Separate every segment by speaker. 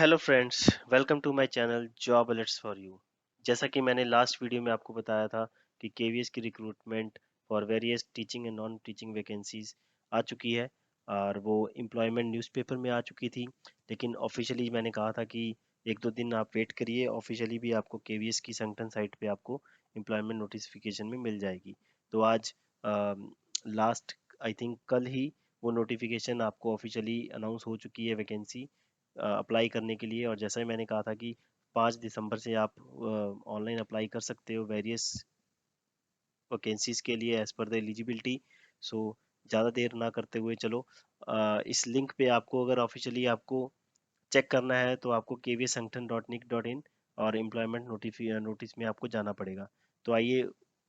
Speaker 1: Hello friends, welcome to my channel job alerts for you. जैसा कि मैंने last video में आपको बताया था कि केवीएस की recruitment for various teaching and non teaching vacancies आ चुकी है और वो एम्प्लॉयमेंट न्यूज़पेपर में आ चुकी थी। लेकिन ऑफिशियली मैंने कहा था कि एक दो दिन आप वेट करिए, ऑफिशियली भी आपको केवीएस की संगठन साइट पे आपको एम्प्लॉयमेंट नोटिफिकेशन में मिल जाएगी। तो आज लास्ट आई थिंक कल ही वो नोटिफिकेशन आपको ऑफिशियली अनाउंस हो चुकी है वैकेंसी अप्लाई करने के लिए। और जैसा ही मैंने कहा था कि 5 दिसंबर से आप ऑनलाइन अप्लाई कर सकते हो वेरियस वैकेंसीज के लिए एज पर द एलिजिबिलिटी। सो ज़्यादा देर ना करते हुए चलो इस लिंक पे आपको अगर ऑफिशियली आपको चेक करना है तो आपको kvsangtan.nic.in और एम्प्लॉयमेंट नोटिस में आपको जाना पड़ेगा। तो आइए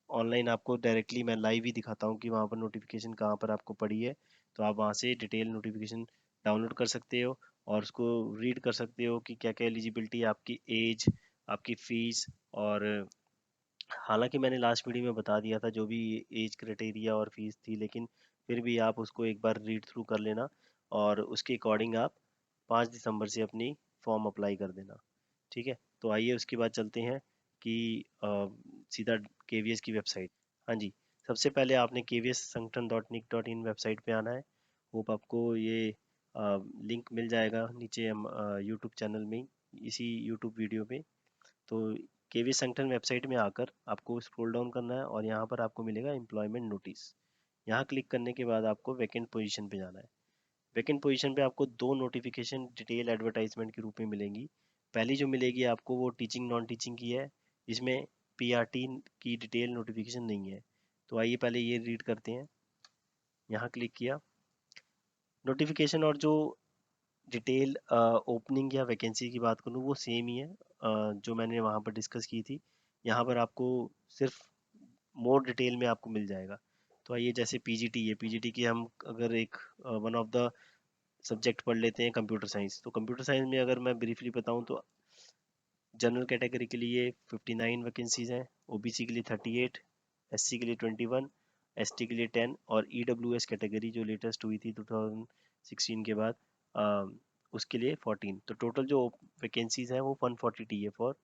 Speaker 1: ऑनलाइन आपको डायरेक्टली मैं लाइव ही दिखाता हूँ कि वहाँ पर नोटिफिकेशन कहाँ पर आपको पड़ी है। तो आप वहाँ से डिटेल नोटिफिकेशन डाउनलोड कर सकते हो और उसको रीड कर सकते हो कि क्या क्या एलिजिबिलिटी, आपकी एज, आपकी फ़ीस। और हालांकि मैंने लास्ट वीडियो में बता दिया था जो भी एज क्राइटेरिया और फीस थी, लेकिन फिर भी आप उसको एक बार रीड थ्रू कर लेना और उसके अकॉर्डिंग आप 5 दिसंबर से अपनी फॉर्म अप्लाई कर देना। ठीक है, तो आइए उसके बाद चलते हैं कि सीधा केवीएस की वेबसाइट। हाँ जी, सबसे पहले आपने kvs-sanगठन.nic.in वेबसाइट पे आना है। होप आपको ये लिंक मिल जाएगा नीचे हम यूट्यूब चैनल में इसी यूट्यूब वीडियो पे। तो केवी संगठन वेबसाइट में आकर आपको स्क्रॉल डाउन करना है और यहाँ पर आपको मिलेगा एम्प्लॉयमेंट नोटिस। यहाँ क्लिक करने के बाद आपको वैकेंट पोजीशन पे जाना है। वैकेंट पोजीशन पे आपको दो नोटिफिकेशन डिटेल एडवर्टाइजमेंट के रूप में मिलेंगी। पहली जो मिलेगी आपको वो टीचिंग नॉन टीचिंग की है, जिसमें पीआरटी की डिटेल नोटिफिकेशन नहीं है। तो आइए पहले ये रीड करते हैं। यहाँ क्लिक किया, नोटिफिकेशन और जो डिटेल ओपनिंग या वैकेंसी की बात करूँ वो सेम ही है जो मैंने वहाँ पर डिस्कस की थी। यहाँ पर आपको सिर्फ मोर डिटेल में आपको मिल जाएगा। तो आइए, जैसे पीजीटी है, पीजीटी की हम अगर एक वन ऑफ द सब्जेक्ट पढ़ लेते हैं कंप्यूटर साइंस। तो कंप्यूटर साइंस में अगर मैं ब्रीफली बताऊं तो जनरल कैटेगरी के लिए 59 वैकेंसीज हैं, ओबीसी के लिए 38, एससी के लिए 21, एसटी के लिए 10 और ईडब्ल्यूएस कैटेगरी जो लेटेस्ट हुई थी 2016 के बाद उसके लिए 14। तो टोटल जो वैकेंसीज हैं वो 140 है फॉर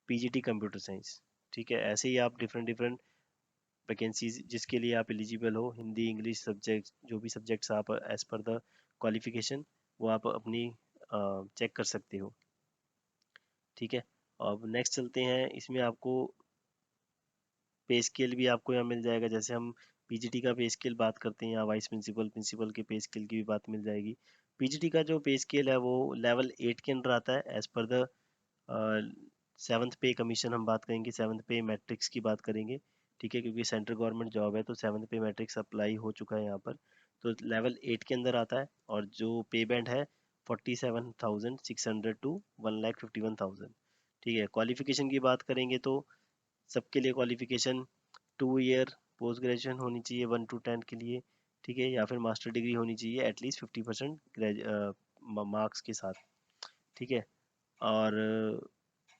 Speaker 1: पीजीटी कंप्यूटर साइंस। ठीक है, ऐसे ही आप डिफरेंट डिफरेंट वैकेंसीज जिसके लिए आप एलिजिबल हो, हिंदी इंग्लिश सब्जेक्ट जो भी सब्जेक्ट्स आप एज पर द क्वालिफिकेशन वो आप अपनी चेक कर सकते हो। ठीक है, अब नेक्स्ट चलते हैं। इसमें आपको पे स्केल भी आपको यहाँ मिल जाएगा। जैसे हम पीजीटी का पे स्केल बात करते हैं या वाइस प्रिंसिपल प्रिंसिपल के पे स्केल की भी बात मिल जाएगी। पीजीटी का जो पे स्केल है वो लेवल 8 के अंडर आता है एज पर द सेवन्थ पे कमीशन। हम बात करेंगे सेवन्थ पे मैट्रिक्स की बात करेंगे। ठीक है, क्योंकि सेंट्रल गवर्नमेंट जॉब है तो सेवन्थ पे मैट्रिक्स अप्लाई हो चुका है यहाँ पर। तो लेवल 8 के अंदर आता है और जो पे बैंड है 47,600 टू 1,51,000। ठीक है, क्वालिफिकेशन की बात करेंगे तो सबके लिए क्वालिफिकेशन 2 ईयर पोस्ट ग्रेजुएशन होनी चाहिए 1 to 10 के लिए। ठीक है, या फिर मास्टर डिग्री होनी चाहिए एटलीस्ट 50% मार्क्स के साथ। ठीक है, और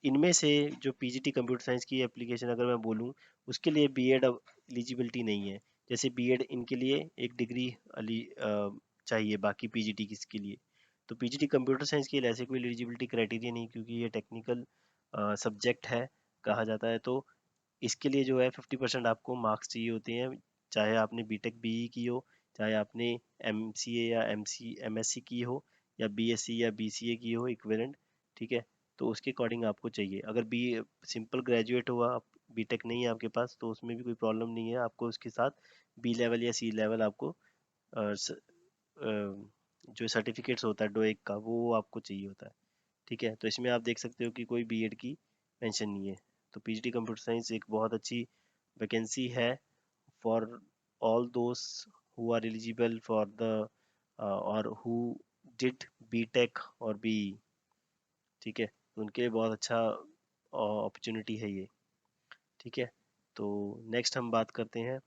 Speaker 1: इनमें से जो पीजीटी कंप्यूटर साइंस की एप्लीकेशन अगर मैं बोलूँ उसके लिए बीएड एलिजिबिलिटी नहीं है। जैसे बीएड इनके लिए एक डिग्री चाहिए बाकी पीजीटी किसके लिए। तो पीजीटी कंप्यूटर साइंस के लिए ऐसे कोई एलिजिबिलिटी क्राइटेरिया नहीं, क्योंकि ये टेक्निकल सब्जेक्ट है कहा जाता है। तो इसके लिए जो है 50% आपको मार्क्स चाहिए होते हैं, चाहे आपने बीटेक बीई की हो, चाहे आपने एमसीए या एमएससी की हो, या बीएससी या बीसीए की हो इक्विवेलेंट। ठीक है, तो उसके अकॉर्डिंग आपको चाहिए। अगर बी सिंपल ग्रेजुएट हुआ, आप बीटेक नहीं है आपके पास, तो उसमें भी कोई प्रॉब्लम नहीं है। आपको उसके साथ बी लेवल या सी लेवल आपको जो सर्टिफिकेट्स होता है डोएक का वो आपको चाहिए होता है। ठीक है, तो इसमें आप देख सकते हो कि कोई बीएड की मेंशन नहीं है। तो पीजीटी कंप्यूटर साइंस एक बहुत अच्छी वैकेंसी है for all those who are eligible for the और हु डिड बीटेक और बीई। ठीक है, तो उनके लिए बहुत अच्छा अपॉर्चुनिटी है ये। ठीक है, तो नेक्स्ट हम बात करते हैं।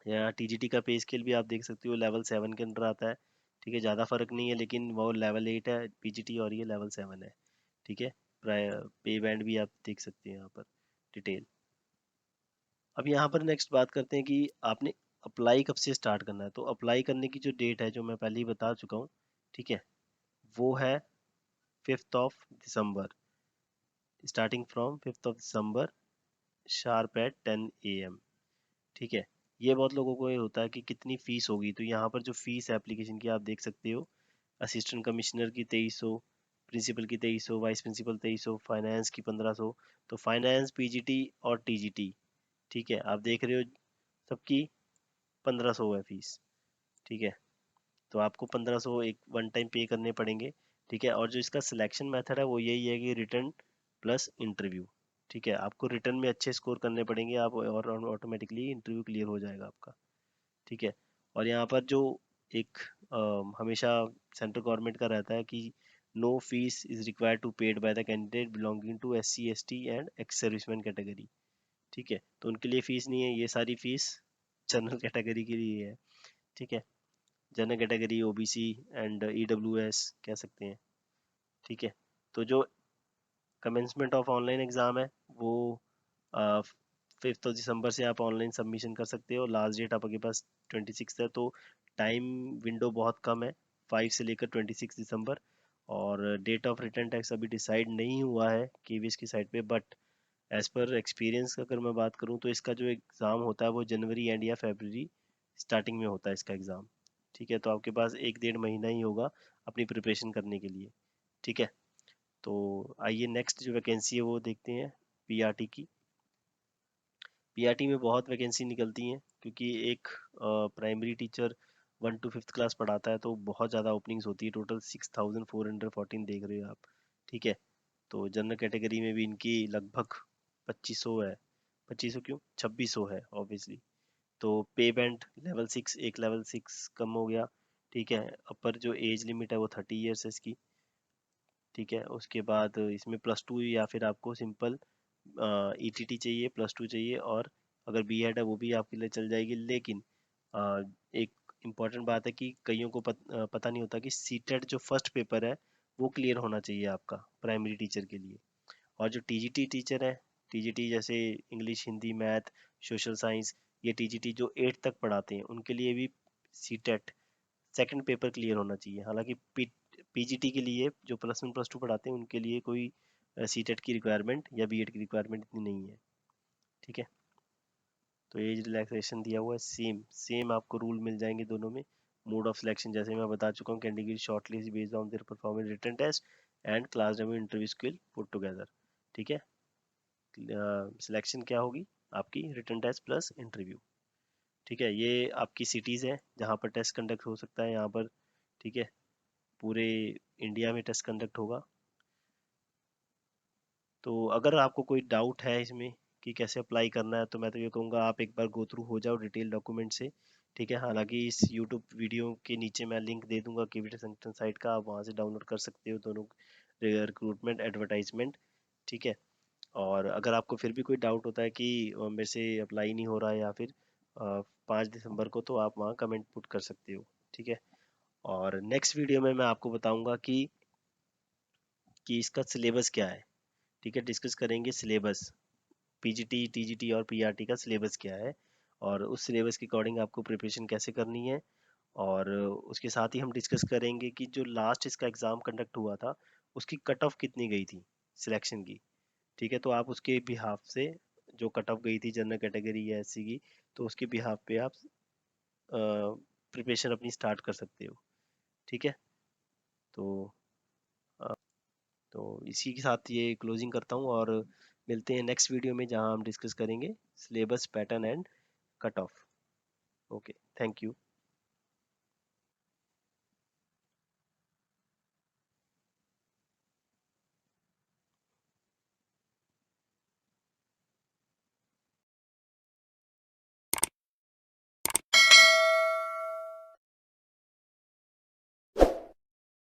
Speaker 1: यहाँ टीजीटी का पे स्केल भी आप देख सकते हो, लेवल 7 के अंदर आता है। ठीक है, ज़्यादा फर्क नहीं है, लेकिन वो लेवल 8 है पीजीटी और ये लेवल 7 है। ठीक है, पे बैंड भी आप देख सकते हैं यहाँ पर डिटेल। अब यहाँ पर नेक्स्ट बात करते हैं कि आपने अप्लाई कब से स्टार्ट करना है। तो अप्लाई करने की जो डेट है जो मैं पहले ही बता चुका हूँ। ठीक है, वो है 5th of December, starting from 5th of December sharp eight 10 AM। ठीक है, ये बहुत लोगों को ये होता है कि कितनी फीस होगी, तो यहाँ पर जो फीस है एप्लीकेशन की आप देख सकते हो, असिस्टेंट कमिश्नर की 2300, प्रिंसिपल की 2300, वाइस प्रिंसिपल 2300, फाइनेंस की 1500। तो फाइनेंस, पीजीटी और टीजीटी, ठीक है, आप देख रहे हो सबकी 1500 है फीस। ठीक है, तो आपको 1500 एक वन टाइम पे करने पड़ेंगे। ठीक है, और जो इसका सिलेक्शन मेथड है वो यही है कि रिटर्न प्लस इंटरव्यू। ठीक है, आपको रिटर्न में अच्छे स्कोर करने पड़ेंगे आप, और ऑटोमेटिकली इंटरव्यू क्लियर हो जाएगा आपका। ठीक है, और यहाँ पर जो एक हमेशा सेंट्रल गवर्नमेंट का रहता है कि no fees is required to paid by the candidate belonging to SC ST and ex serviceman category. ठीक है, तो उनके लिए फीस नहीं है, ये सारी फीस जनरल कैटेगरी के लिए है। ठीक है, general category, OBC and EWS कह सकते हैं। ठीक है, तो जो कमेंसमेंट ऑफ ऑनलाइन एग्ज़ाम है वो 5th of December से आप ऑनलाइन सबमिशन कर सकते हो। लास्ट डेट आपके पास 26 है, तो टाइम विंडो बहुत कम है, 5 से लेकर 26 दिसंबर। और डेट ऑफ रिटर्न टैक्स अभी डिसाइड नहीं हुआ है KVS की साइड पे, बट एज पर एक्सपीरियंस अगर मैं बात करूँ तो इसका जो एग्ज़ाम होता है वो जनवरी एंड या फरवरी स्टार्टिंग में होता है इसका एग्ज़ाम। ठीक है, तो आपके पास 1 डेढ़ महीना ही होगा अपनी प्रिपरेशन करने के लिए। ठीक है, तो आइए नेक्स्ट जो वैकेंसी है वो देखते हैं, PRT की। PRT में बहुत वैकेंसी निकलती हैं, क्योंकि एक primary teacher 1 to 5th class पढ़ाता है, तो बहुत ज़्यादा ओपनिंग्स होती है। टोटल 6414 देख रहे हो आप। ठीक है, तो जनरल कैटेगरी में भी इनकी लगभग 2500 है। 2500 क्यों, 2600 है ऑब्वियसली। तो पे बैंड लेवल 6, एक लेवल 6 कम हो गया। ठीक है, अपर जो एज लिमिट है वो 30 ईयर्स है इसकी। ठीक है, उसके बाद इसमें +2 या फिर आपको सिंपल ETT चाहिए, +2 चाहिए, और अगर B.Ed है वो भी आपके लिए चल जाएगी। लेकिन एक इम्पॉर्टेंट बात है कि कईयों को पता नहीं होता कि CTET जो फर्स्ट पेपर है वो क्लियर होना चाहिए आपका प्राइमरी टीचर के लिए। और जो TGT टीचर है, TGT जैसे English, Hindi, math, social science, ये TGT जो 8 तक पढ़ाते हैं उनके लिए भी CTET सेकंड पेपर क्लियर होना चाहिए। हालांकि PGT के लिए जो +1 +2 पढ़ाते हैं उनके लिए कोई CTET की रिक्वायरमेंट या B.Ed की रिक्वायरमेंट इतनी नहीं है। ठीक है, तो एज रिलैक्सेशन दिया हुआ है, सेम सेम आपको रूल मिल जाएंगे दोनों में। मोड ऑफ सिलेक्शन जैसे मैं बता चुका हूँ, candidate shortlist based on their performance, written test and class demo interview skill put together. ठीक है, सिलेक्शन क्या होगी आपकी, रिटन टेस्ट प्लस इंटरव्यू। ठीक है, ये आपकी सिटीज़ है जहाँ पर टेस्ट कंडक्ट हो सकता है यहाँ पर। ठीक है, पूरे इंडिया में टेस्ट कंडक्ट होगा। तो अगर आपको कोई डाउट है इसमें कि कैसे अप्लाई करना है, तो मैं तो ये कहूँगा आप एक बार गो थ्रू हो जाओ डिटेल डॉक्यूमेंट से। ठीक है, हालांकि इस यूट्यूब वीडियो के नीचे मैं लिंक दे दूंगा KVT सेंटर साइट का, आप वहाँ से डाउनलोड कर सकते हो दोनों रिक्रूटमेंट एडवर्टाइजमेंट। ठीक है, और अगर आपको फिर भी कोई डाउट होता है कि मेरे से अप्लाई नहीं हो रहा है, या फिर 5 दिसंबर को, तो आप वहाँ कमेंट पुट कर सकते हो। ठीक है, और नेक्स्ट वीडियो में मैं आपको बताऊंगा कि इसका सिलेबस क्या है। ठीक है, डिस्कस करेंगे सिलेबस, PGT TGT और PRT का सिलेबस क्या है, और उस सिलेबस के अकॉर्डिंग आपको प्रिपरेशन कैसे करनी है। और उसके साथ ही हम डिस्कस करेंगे कि जो लास्ट इसका एग्ज़ाम कंडक्ट हुआ था उसकी कट ऑफ कितनी गई थी सिलेक्शन की। ठीक है, तो आप उसके बिहाफ से, जो कट ऑफ गई थी जनरल कैटेगरी या SC की, तो उसके बिहाफ पे आप प्रिपरेशन अपनी स्टार्ट कर सकते हो। ठीक है, तो तो इसी के साथ ये क्लोजिंग करता हूँ, और मिलते हैं नेक्स्ट वीडियो में जहाँ हम डिस्कस करेंगे syllabus pattern and cut off. Okay, thank you.